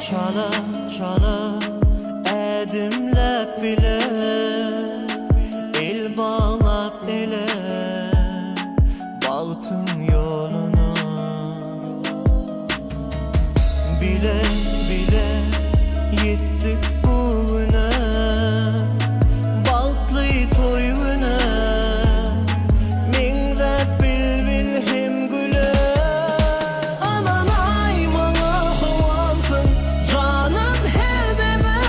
Çala çala edimlep bile el bağlap ele bağıtın yolunu bile bile yettik bugüne bağıtlı toyuna mingde bil hem güle ananay bana havansın canım her deme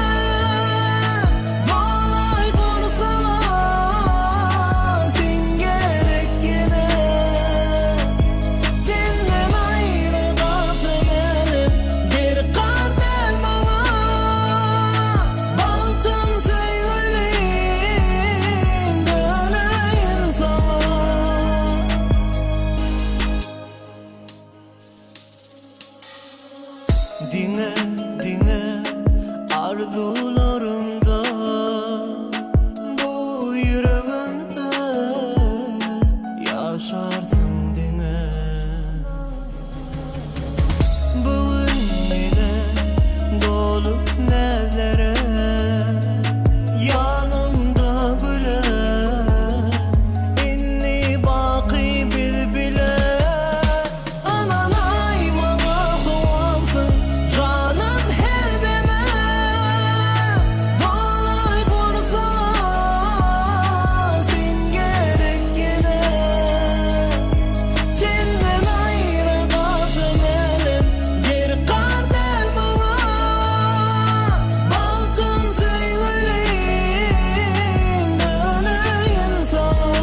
dolay konusama sen gerek yine senden ayrı kalsın elim bir kartel bana baltım söyleyeyim döneyim sana. Dinle dinle arzularımda bu yüreğimde yaşarsın dinle bugün yine dolu nevlere yanımda bile inni baki bir bile ananay bana havansın canım her deme dolay konusama sen gerek yine senden ayrı kalsın elim bir kartel bana baltım söyleyeyim döneyim sana.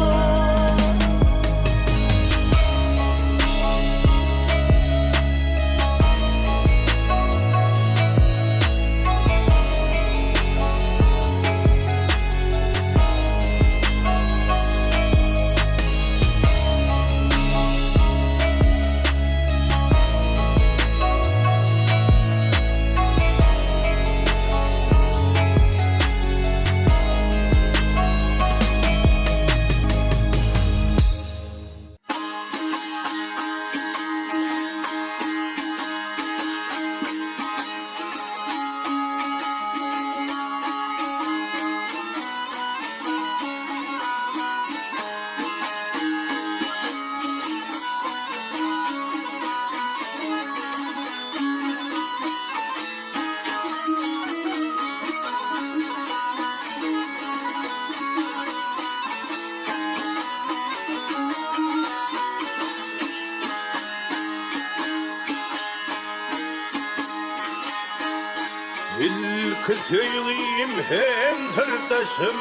İlk söyleyeyim hem sırdaşım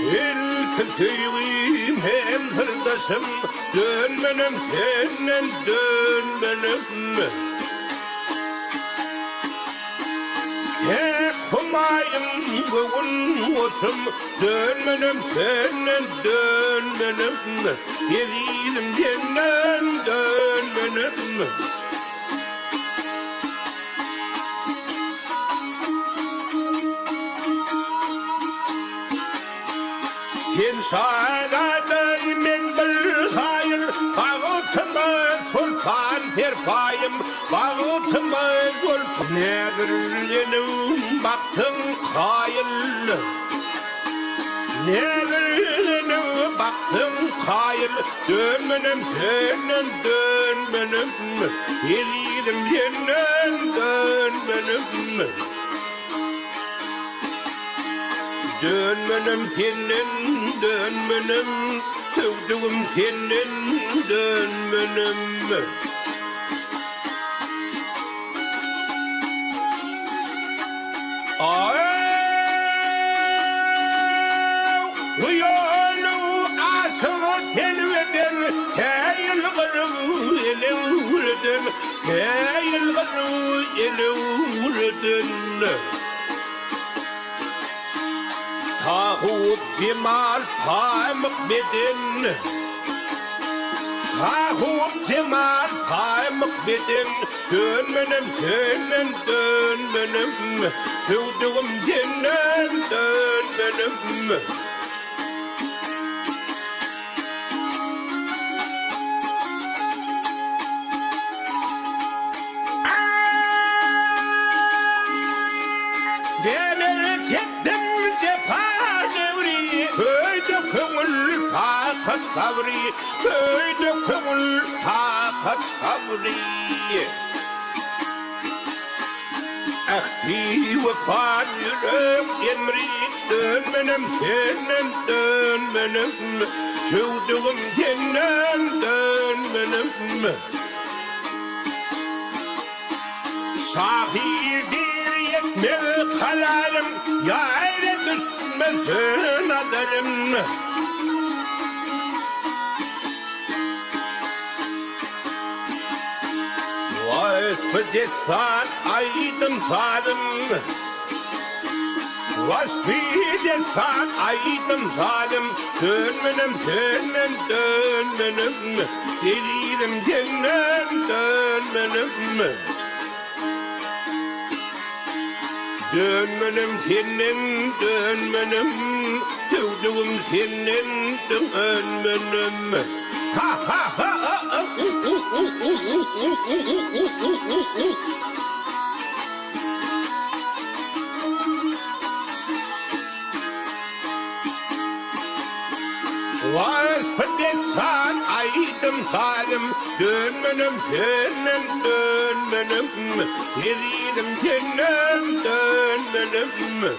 İlk söyleyeyim hem sırdaşım dönmenim senden dönmenim tek humayım bugün olsun dönmenim senden dönmenim yedim senden dönmenim Sen sağdayım ben bir hayır bağıtıma sultan terpayım bağıtıma gül nedir benim baktın hayır nedir benim baktın hayır dönmenim senden dönmenim yedim senden dönmenim dönmenim senin dönmenim sevduğum senin dönmenim ay Uyolu asılı telveden Keyil gırı ele vurdun Keyil gırı ele vurdun Tahut cemal pamuk bedin Tahut cemal pamuk bedin Dönmenim dönmenim Tüvdüğüm dönmenim Demir çektim cephanevri Köyde kömül takat sabri Köyde kömül takat sabri Ahdi vefan yürüm emri Dönmenim senden dönmenim Tüvdüğüm senden dönmenim Sahildir yetmez halalım Yâre düşmesin adarım Vasfı desan aydın sadım Vasfı desan aydın sadım Dönmenim senden dönmenim Delirim cennet dönmenim Dönmenim senin dönmenim Tüvdüğüm senin dönmenim Ha ha ha ha Vasfı desan aydım salim Dönmenim senin dönmenim Yeridim senin dönmenim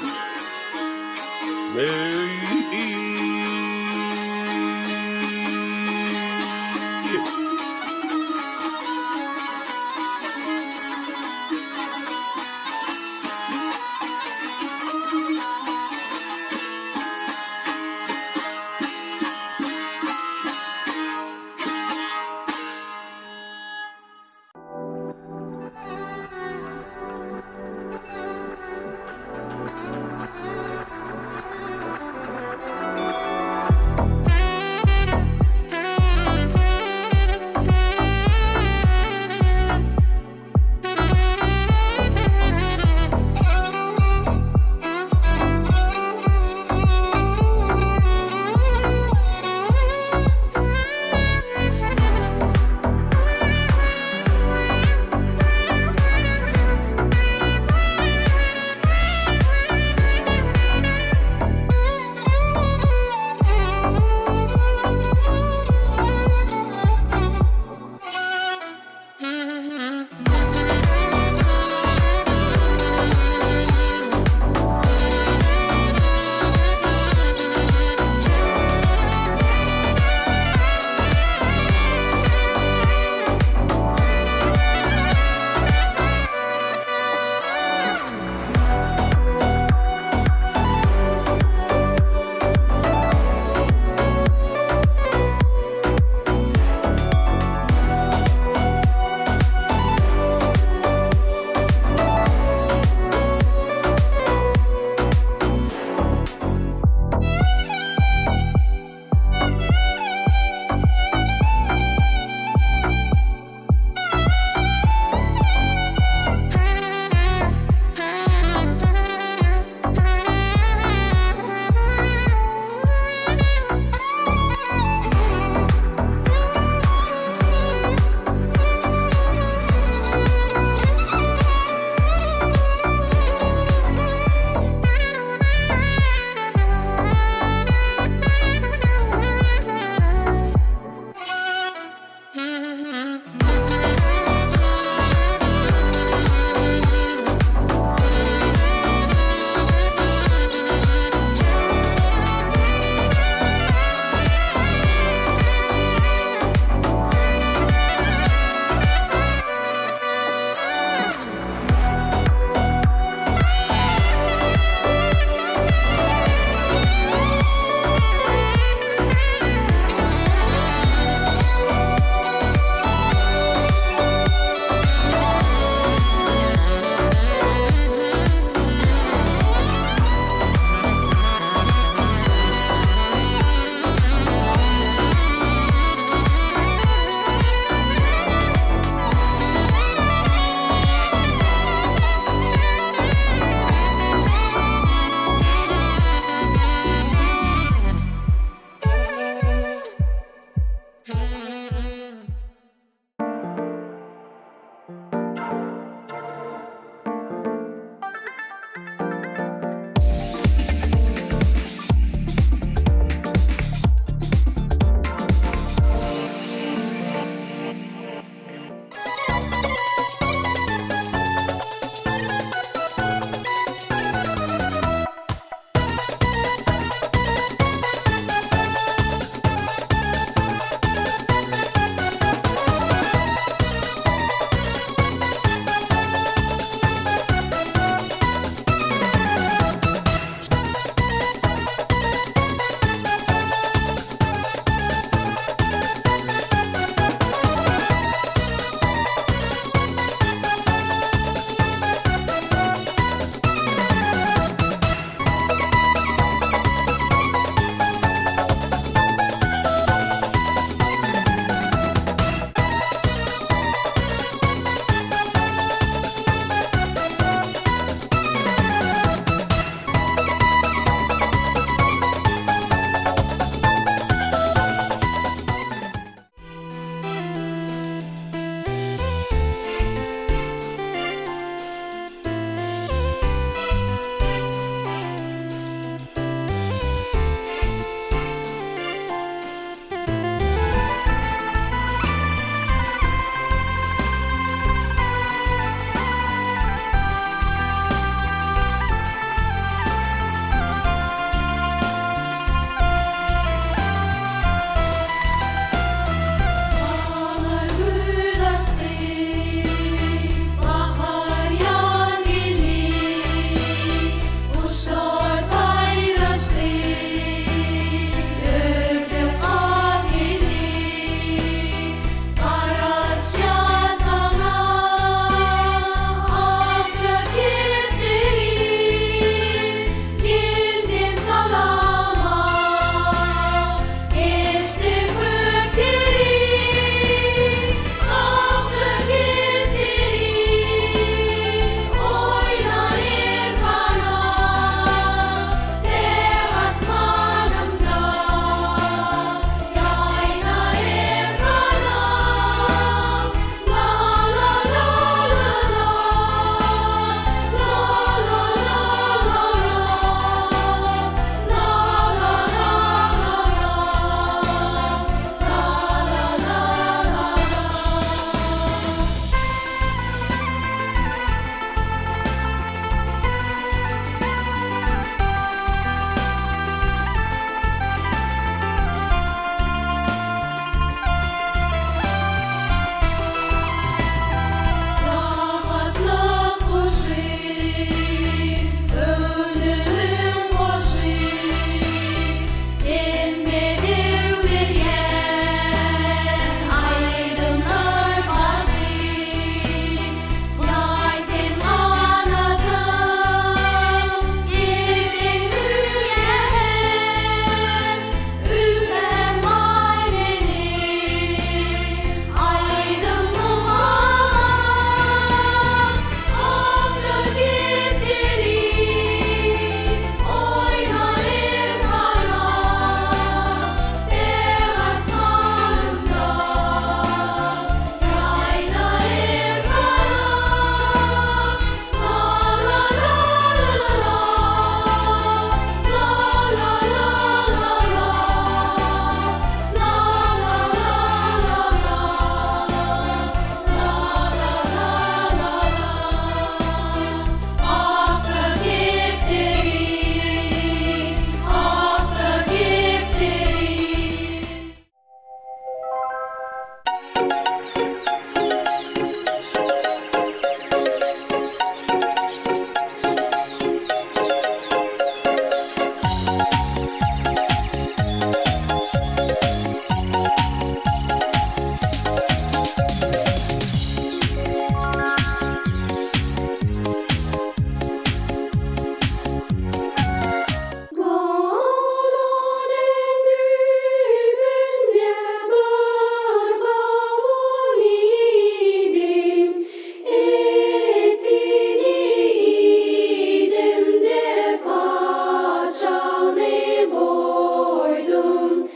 çane boydum.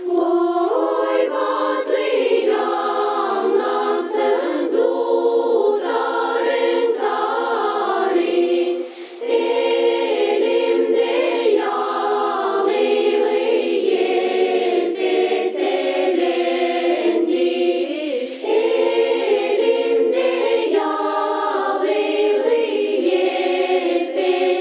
Boy batlayan lansın tutarın tari. Elimde yalıyı yepeselendi. Elimde yalıyı yepeselendi.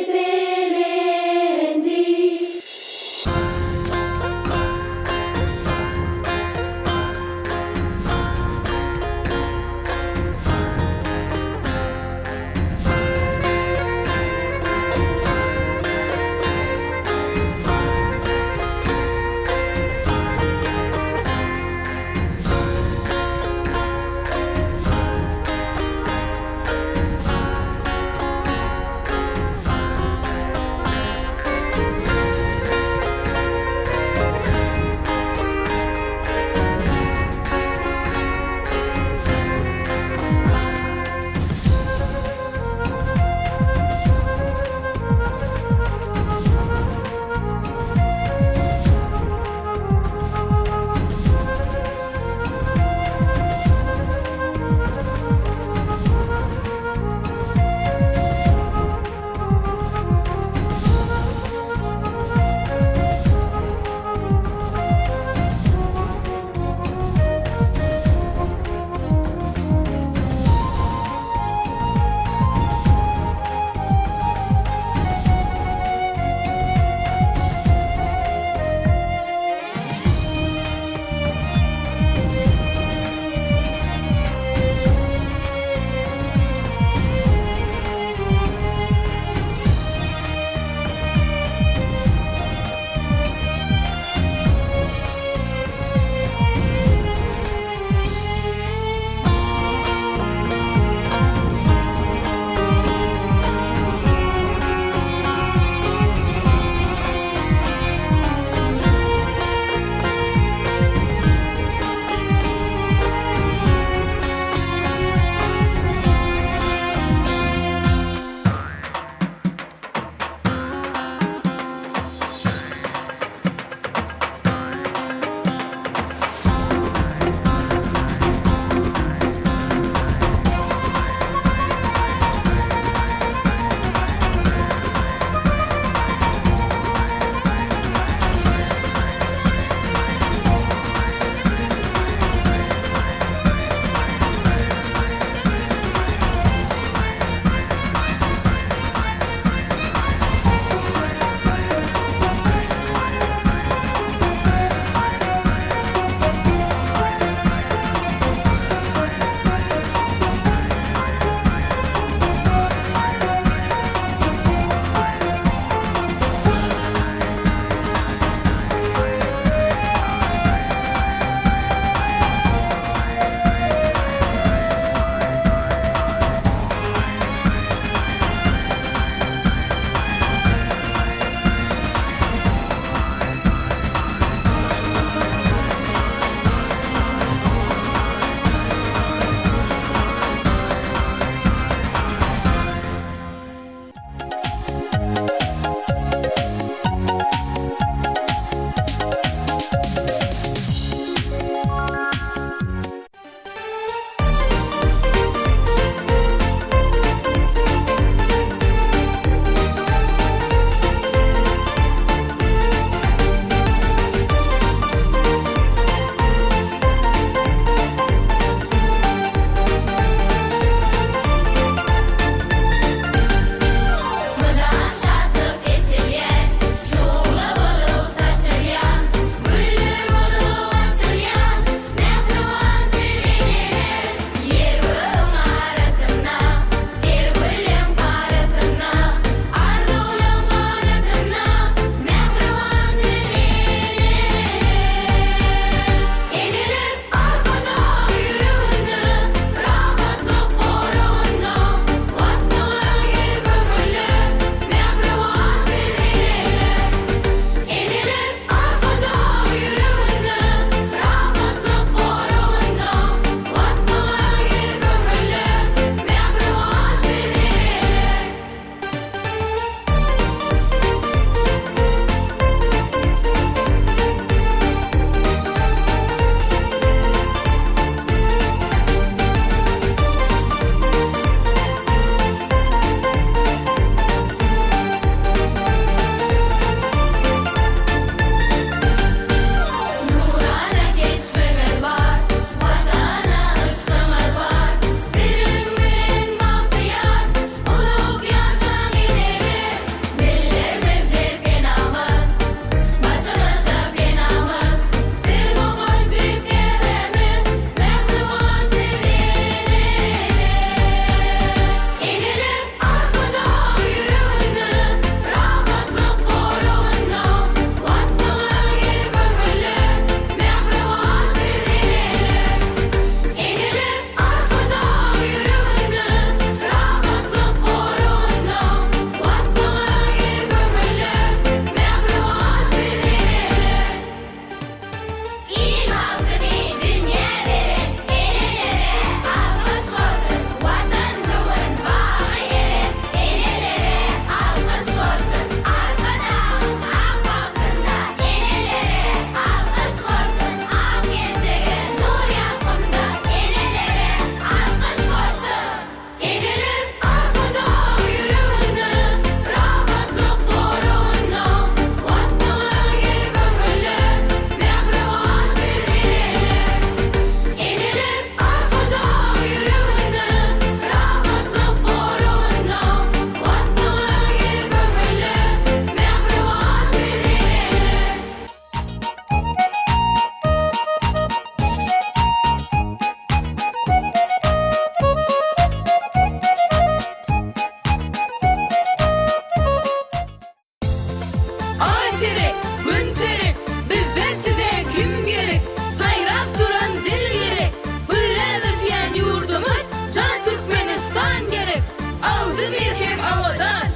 Aytere, güntere, bizdensize kim gerek? Hayrap duran dil gerek. Güllemiz yen yurdumuz, can Türkmenistan gerek. Ağzı bir hem avadan,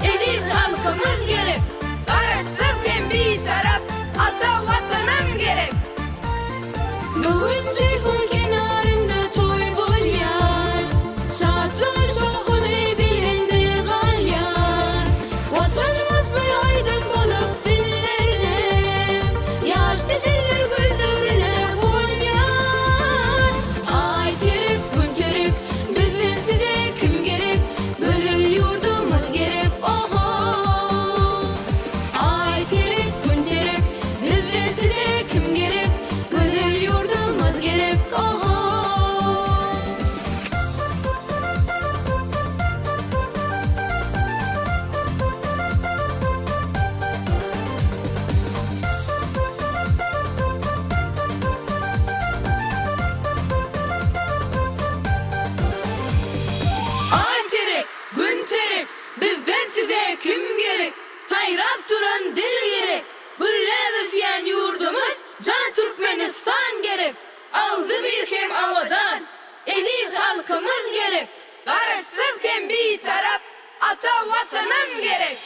ediz halkımız gerek. Karışsız hem bir taraf, ata vatanım gerek. Bugün Ceyhun kenarında toy bolyar, şadlığı şohunu bilindi galyar. Vatanımız bir aydın bulup dillerde, yaşlı diller güldürle bolyar. Ay terik, gün terik, bizden size kim gerek? Güzel yurdumuz gerek, oho. Ay terik, gün terik, bizden size kim gerek? Güzel yurdumuz gerek, oho. Ay terik, gün terik, bizden size kim gerek? Hayrap duran dil gerek. Güllemiz yen yurdumuz, can Türkmenistan gerek. Ağzı bir hem avadan, ediz halkımız gerek. Karışsız hem bir taraf, ata vatanım gerek.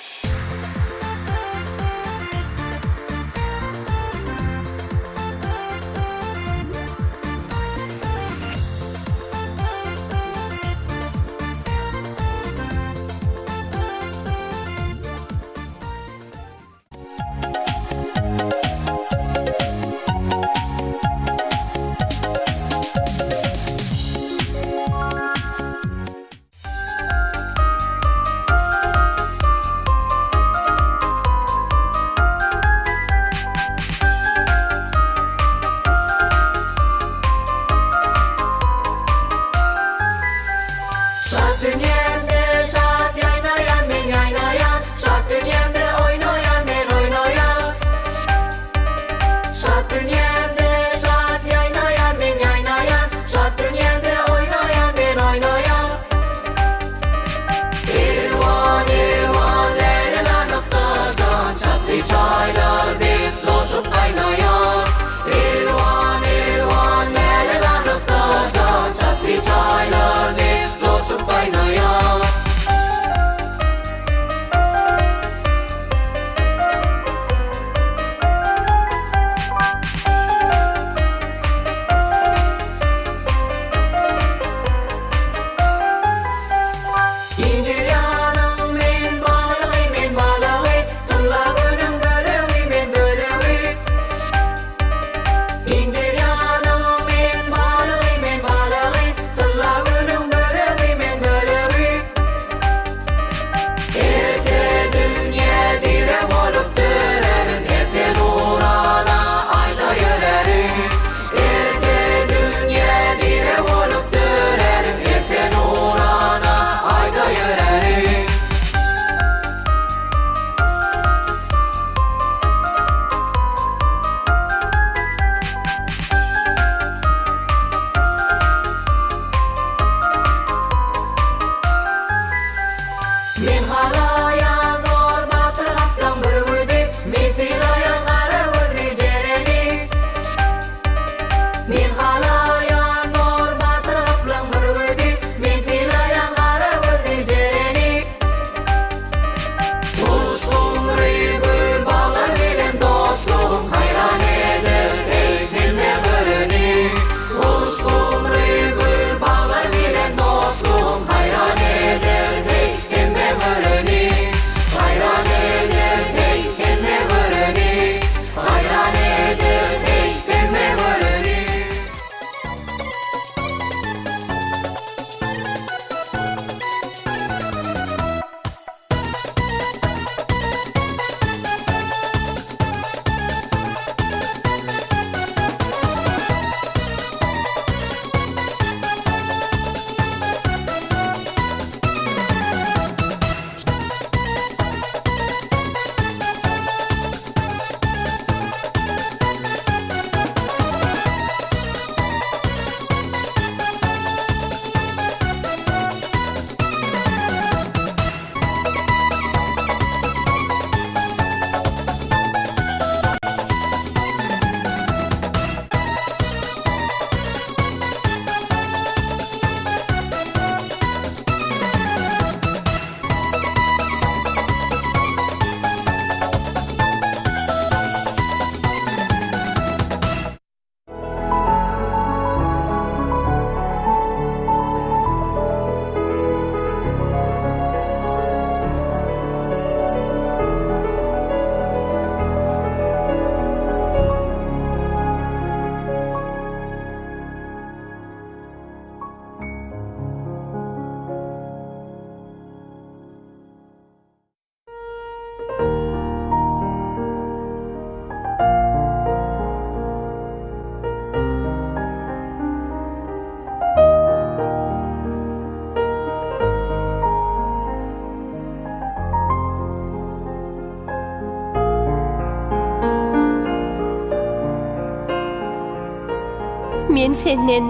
men senden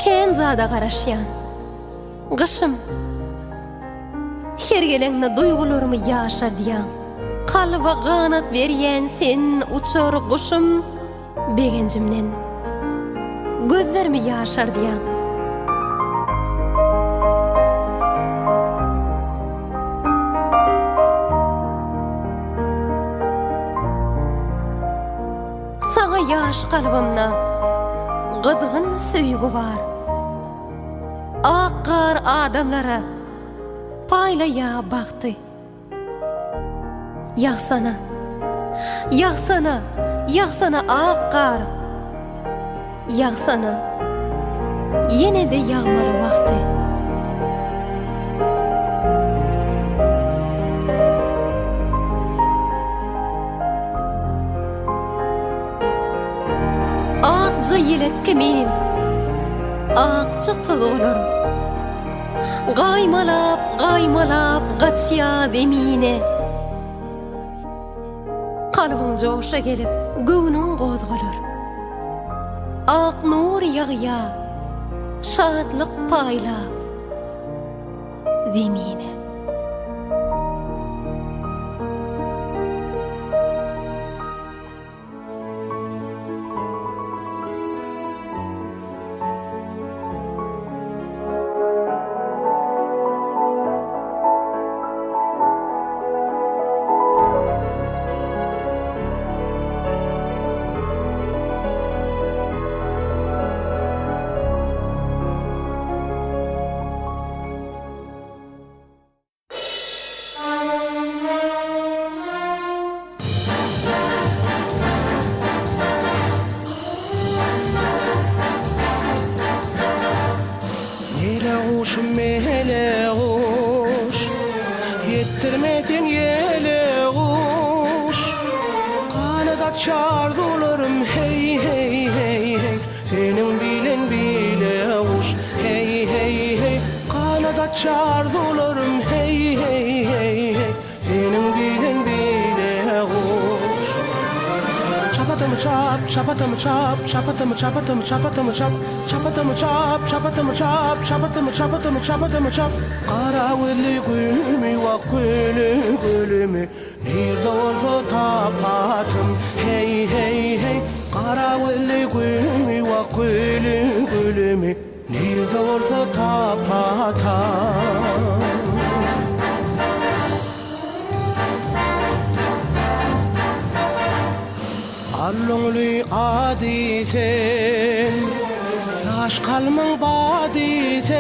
kän zada garaşýan. Gışım, her geleňde duýgularymy ýaşar diýen. Kalba ganat berýän sen uçar guşum begencimden. Gözlerimi ýaşar diýen. Sana ýaş kalbymda gyzgyn süýgi bar. Akkar adamlara paýlaya bakty. Ýaksana, ýaksana, ýaksana akkar. Ýaksana, ýene de ýagmar wagty. Akça yelekki men, akça toz olur. Gaymalap, gaymalap gaçya zemine. Kalbim joşa gelip göwnüň gozgular. Ak nur ýagýa, şadlyk paýlap zemine. Meleğuş yettirmedin yeleğuş kanada çardılarım hey hey hey hey senin bilen bileğuş hey hey hey kanada çardılarım hey hey hey hey senin bilen bileğuş çapatımı çap çapatımı çap çapatımı çapatımı çapatımı çap çapatımı çap çapatımı çap çapatımı çapatımı çapatımı çap karawilli gülmi vak gülmi nerede oldu tapatım hey hey hey karawilli gülmi vak gülmi nerede oldu tapatım Allungli adisen Yaş kalmın badisen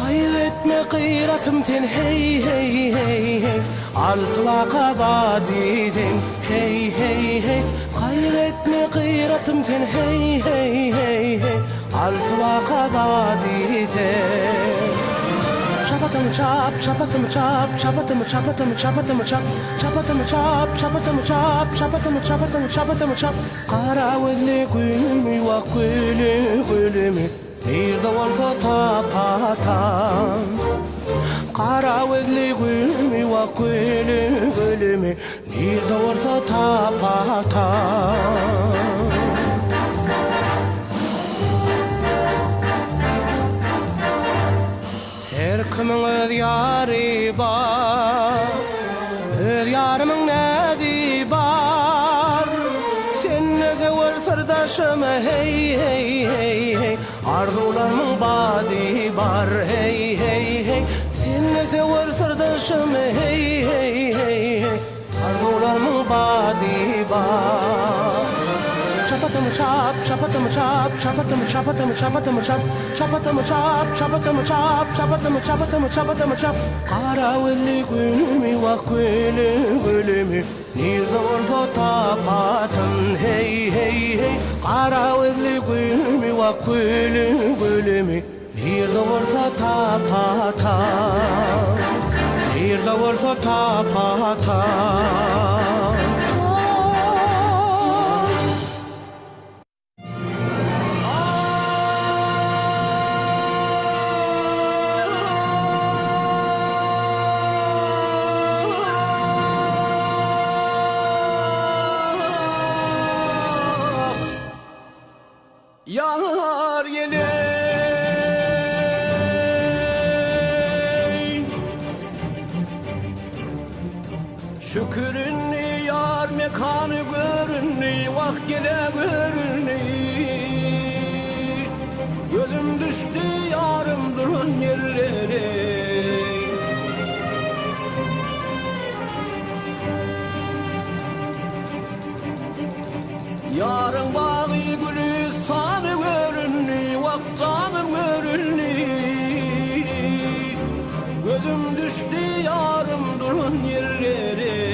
Kaybetme kıyratım sen hey hey hey hey Altılaqa badisen hey hey hey Kaybetme kıyratım sen hey hey hey hey Altılaqa badisen Çapatımı çap, çapatımı çap, çapatımı çapatımı çapatımı çap, çapatımı çap, çapatımı çap, çapatımı çapatımı çapatımı çap. Karawilli gülmi vak gülmi, nerede olsa tapatam. Karawilli gülmi vak gülmi, nerede olsa tapatam. Her kimin öz yari bar, öz yarımın nedi bar. Sen neze var sırdaşım hey hey hey hey, arzularımın badi bar hey hey hey. Sen neze var sırdaşım hey hey hey hey, arzularımın badi bar. Çapatımı çap, çapatımı çap, çapatımı çapatımı çapatımı çap, çapatımı çap, çapatımı çap, çapatımı çapatımı çapatımı çap. Karawilli gülmi vak gülmi, nerede olsa tapatım hey hey hey. Karawilli gülmi vak gülmi, nerede olsa tapatım, nerede olsa tapatım. yar mekanı görünni, vak gele görünni. Ölüm düştü yarım durun yerlere. Yarın bağı gülü sanı görünni, vak canım görünni. Gözüm düştü yarım durun yerlere.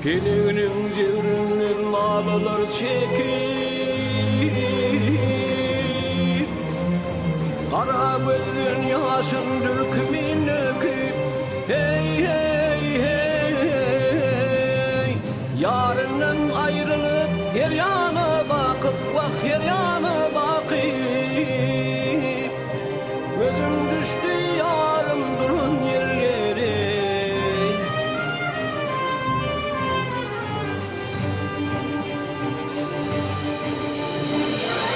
Pelinin civrinin ağlar çekip, kara gözün yaşın dökümün döküp. Hey hey hey hey, yarından ayrılıp her yana bakıp, bak her yana bakıp. Gözüm düştü yarım durun yerlere.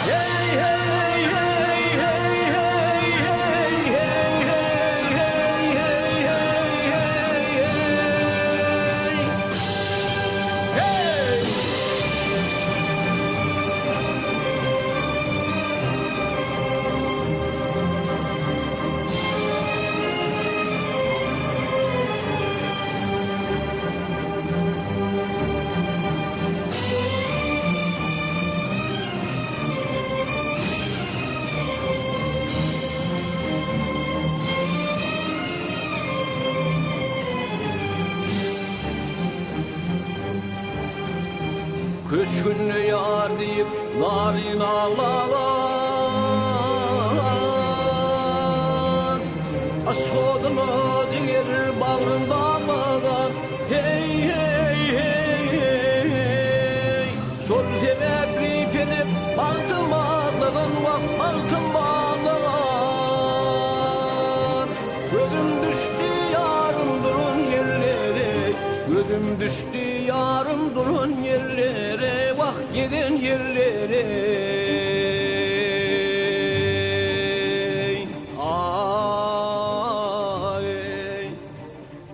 Hey hey hey hey hey hey hey hey hey hey hey hey hey. Kış günü yar deyip narin ağlar. Aşk odunu diğer bağrında ağlar. Hey hey hey hey. Şol sebepli penip altın bağlanan vak altın bağlar. Gözüm düştü yarım durun yerlere. Gözüm düştü yarım durun yerlere, vah gidin yerlere. Ay,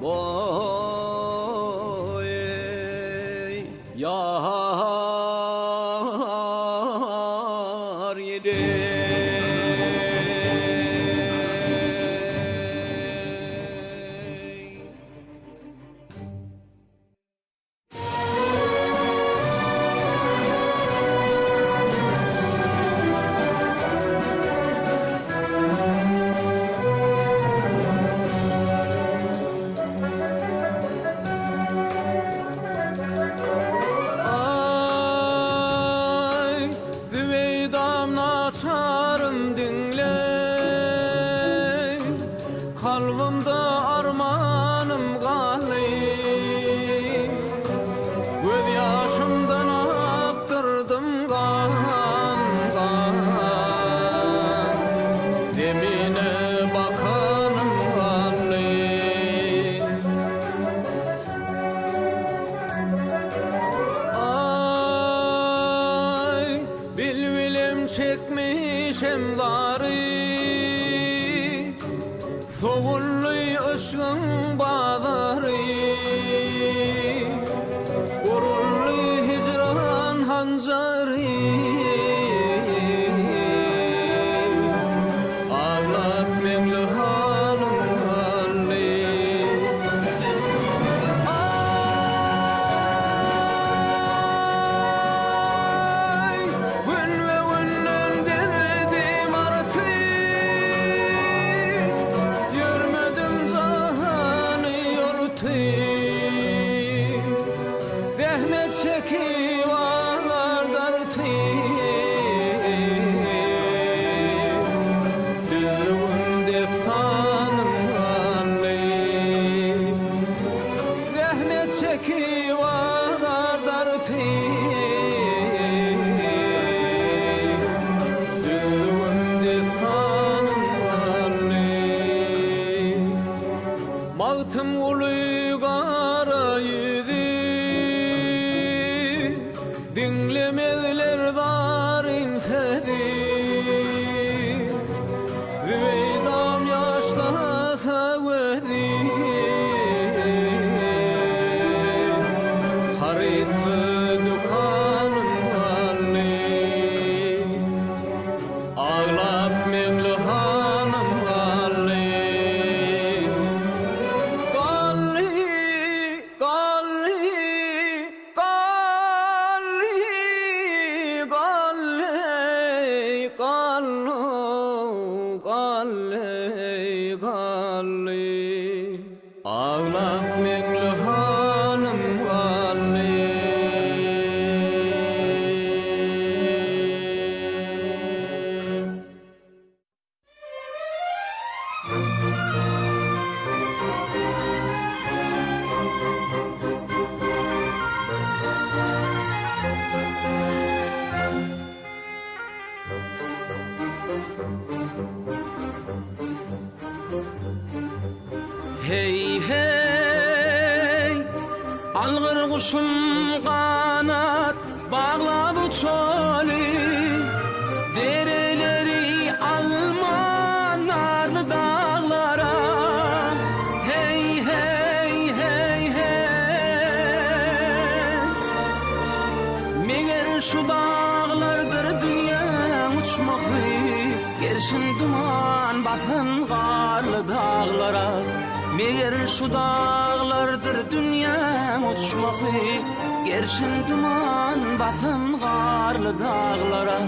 boy, yar yedi. Kalbimde armanım galı, göz yaşımdan aktırdım kan kan. Demine bakanım galı. Ay bilbilim çekmişim darı, soğullu aşkın bağları. Vurullu hicran hancarı, ağlat memli halım halli. Ay gün ve günden derdim artık. Görmedim zahanı Hey hey algır kuşum kanat bağlap uçalı dereleri alman narlı dağlara hey hey hey hey meğer şu dağlardır dünya uçmaklı gerçin duman basın karlı dağlara meğer şu dağlardır dünya uçmaklı gerçin duman basın karlı dağlara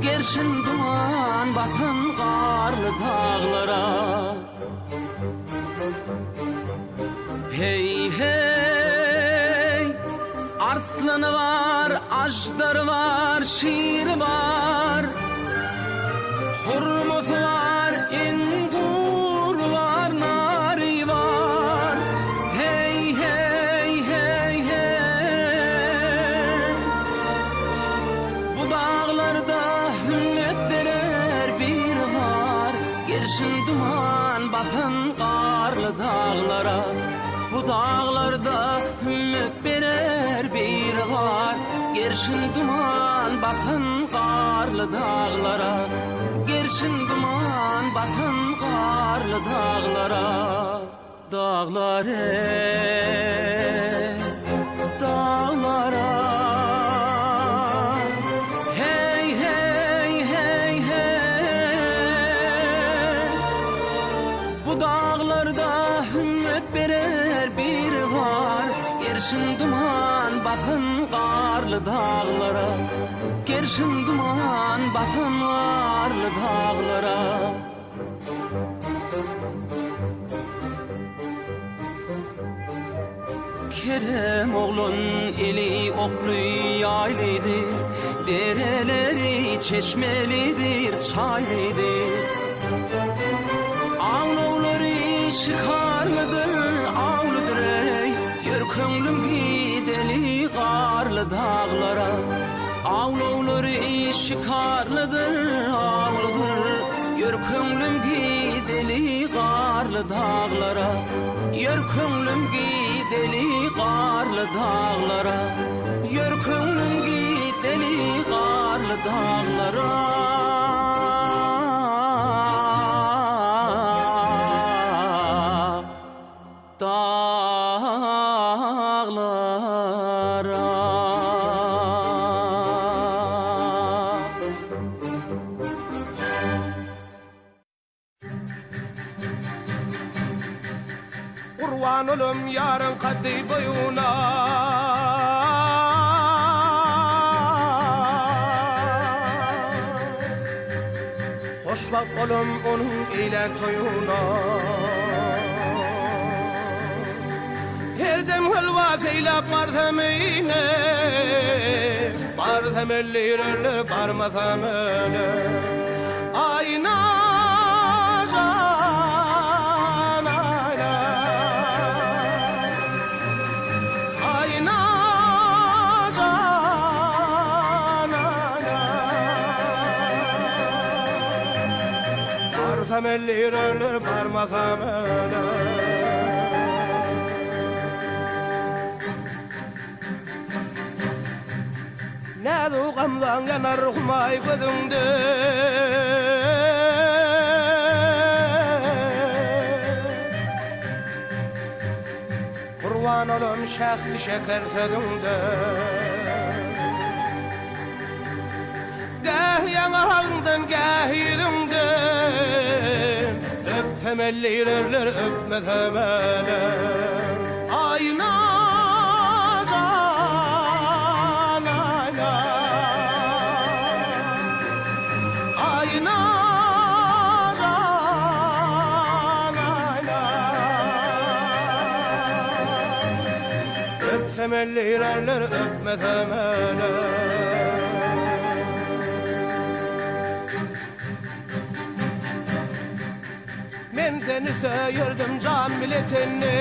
gerçin duman basın karlı dağlara hey hey arslanı var ajdarı var şiiri var hurmusu var ingur var nari var hey hey hey hey bu dağlarda hümmet verer bir var gerçin duman basın karlı dağlara bu dağlarda hümmet verer bir var gerçin duman basın karlı dağlara gerçin duman basın karlı dağlara dağlar dağlara hey hey hey hey bu dağlarda hümmet verer bir var gerçin duman basın karlı dağlara gerçin duman basın karlı dağlara Kerem oğlun eli oklu yaylıdır dereleri çeşmelidir çaylıdır Ağlovları şikarlıdır ağlıdır ey Yör könlüm gideli karlı dağlara Ağlovları şikarlıdır ağlıdır Yör könlüm gideli karlı dağlara Yör könlüm gideli karlı dağlara Yör könlüm gideli karlı dağlara Kurban olum yarın kaddi boyuna Hoşbak olum onun ile toyuna Perdem hılvakıyla bartemine Bartemellirini barmatamine Ayna Bartemelli ölür barmasam ölür Ne duğamdan yanar humay gözümde Kurban olum şehdi şeker sözünde Gah yanağından gah yüzünden Öptemelliler öpmetemeler Ayna canayla Ayna canayla Öptemelliler öpmetemeler Ben seni söyürdüm can milletini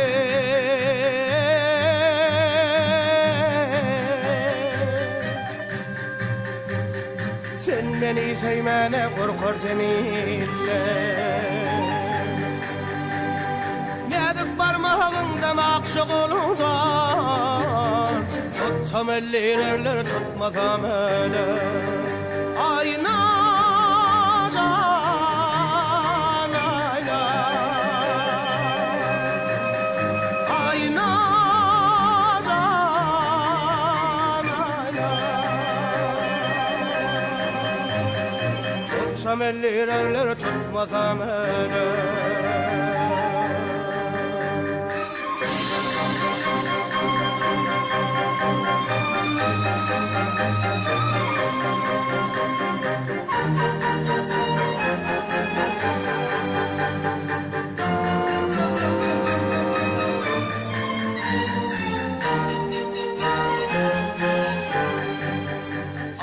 Sen beni sevmene korkar seninle Ne açık oludan. Tutsam ellerler tutmasam ele. Ayna can ayna, ayna can ayna. Tutsam ellerler tutmasam ele.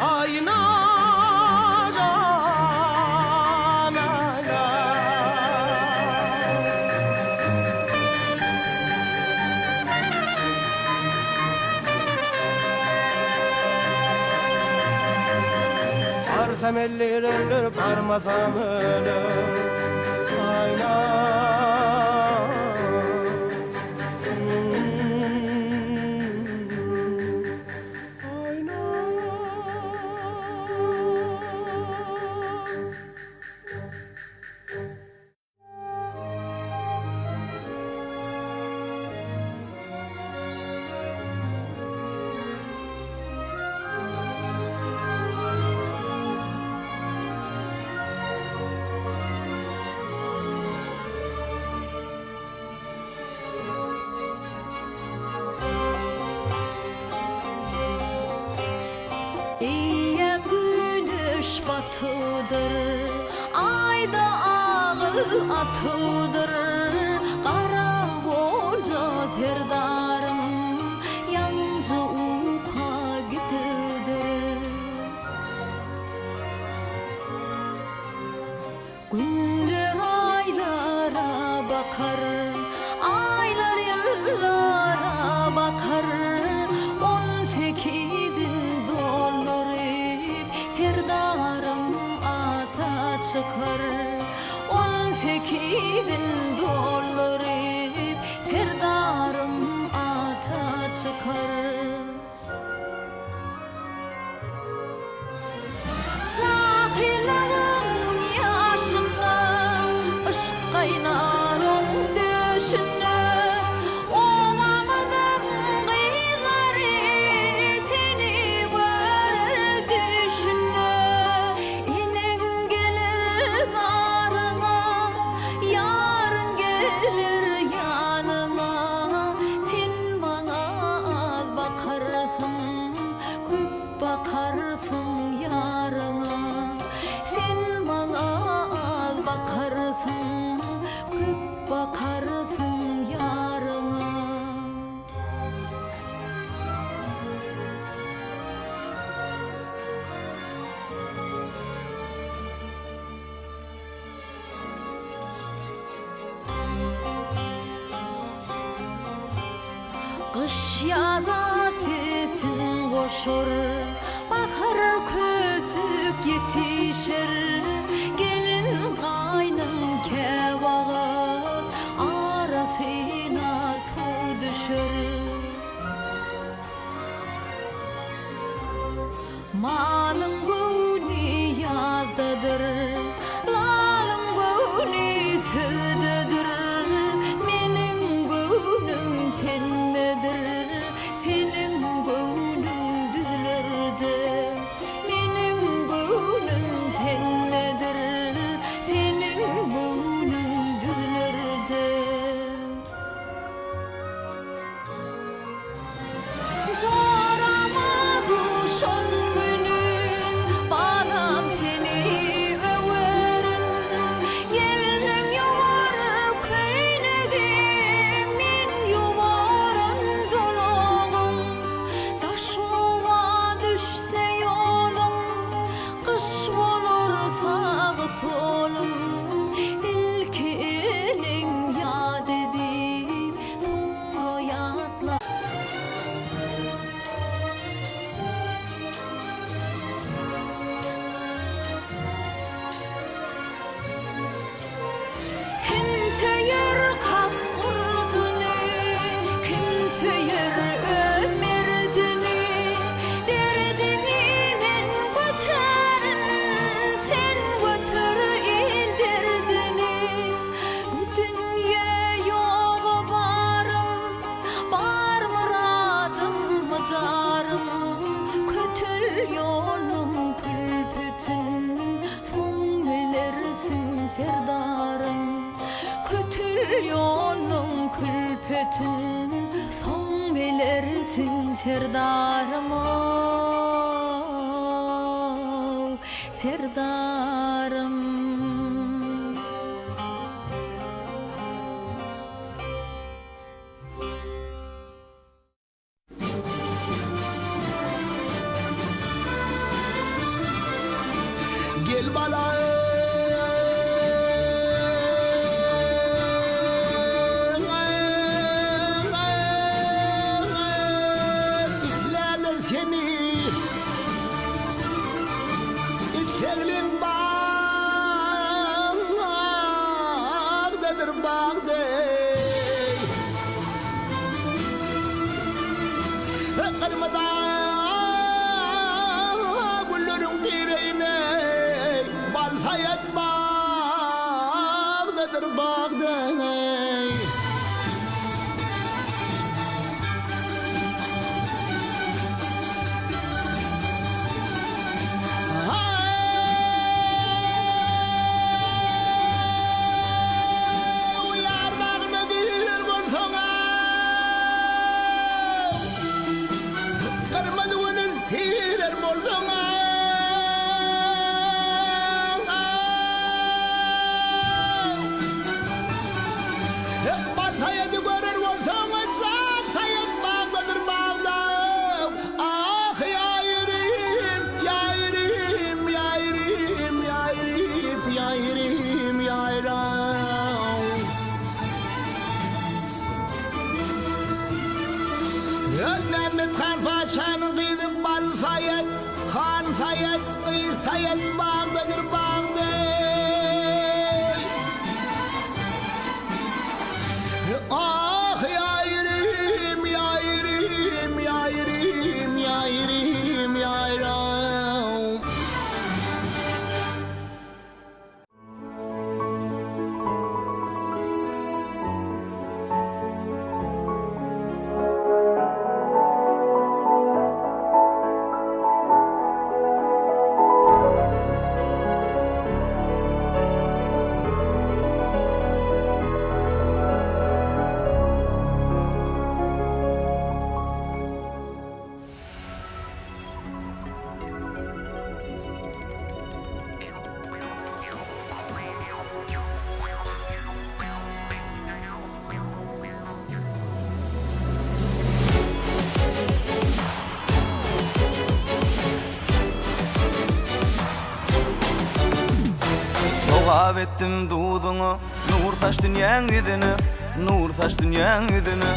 Ayna can ayna. Barsam ellerler barmasam öyle. Ayna. İyem güneş batıdır, ayda ağıl atıdır. Kara bolca terdarım, yancı uka gididir. Günler aylara bakar, aylar yıllara bakar. 18'in doldurup terdarım ata çıkar. 18'in doldurup terdarım ata çıkar. Cahilin yaşında ışık kaynar onun döşünde. Olamının kıyıları seni görür düşünde. İnen gelir narına, yarın gelir yanına. Sen bana az bakarsın, küp bakarsın yarına. Sen bana az bakarsın, küp bakarsın yarına. Kış yağda sesin koşur, bahar közüp yetişir. Gelin kaynın kevağın arasına tu düşür. Malın günü yazdadır, lalın günü sözdedir. Benim günüm sendedir, senin günün düzlerdir. milyonun külpetin son bilersin serdarım serdarım. Gel bala İzlerler seni İsteğlim bağdadır bağday Kırmadan güllerin direğine Balfayet bağdadır bağday Uyar bağına girer bolsoňa Kırmadığının tirer bolsoňa Balfayet görer bolsoňa Balfayet bağdadır bağday Ah yayrim yayrim yayrim yayrim yayrim yayram Mehmet Kan Paşa'nın kızı Balfayet Kan Sayet Sayet bağdadır bağday Ah yayrim yayrim yayrim yayrim yayram Sogap ettim duduňy, nur saç dünýäň ýüzüni, nur saç dünýäň ýüzüni.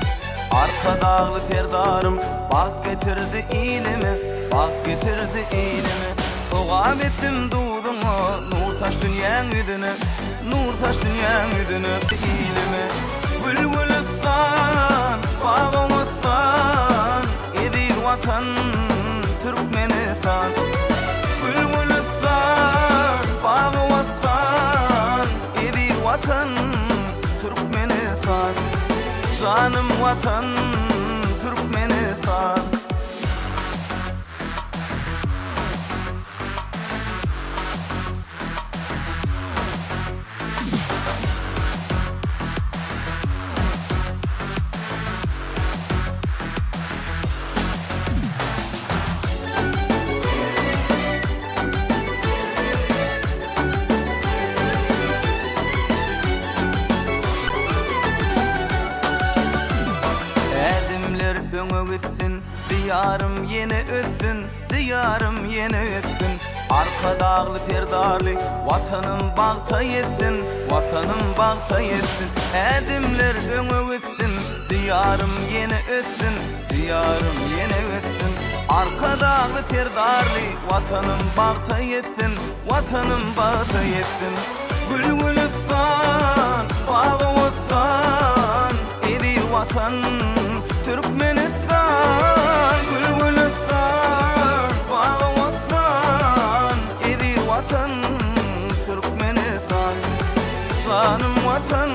Arka dağlı serdarım, baht getirdi ilimi, baht getirdi ilimi. Sogap ettim duduňy, nur saç dünýäň ýüzüni, nur saç dünýäň ýüzüni, ilimi. Bülbülistan, Bağımystan, edir watan Türkmenistan. Bülbülistan, Bağımystan, edir watan Türkmenistan. Canım watan Türkmenistan. Öňe diyarım yeni össün, diyarım yeni össün. Arka dağlı serdarly, vatanım bağta yesin, vatanım bağta yesin. Edimler öňe össün, diyarım yeni össün, diyarım yeni össün. Arka dağlı serdarly, vatanım bağta yesin, vatanım bağta yesin. Bülbülistan, Bağımystan, edir watan Türkmenistan. Bülbülistan, Bağımystan, edir watan Türkmenistan. Canım watan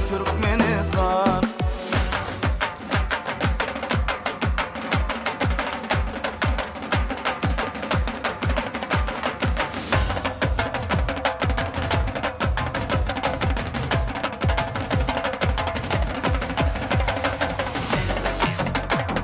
Türkmenistan.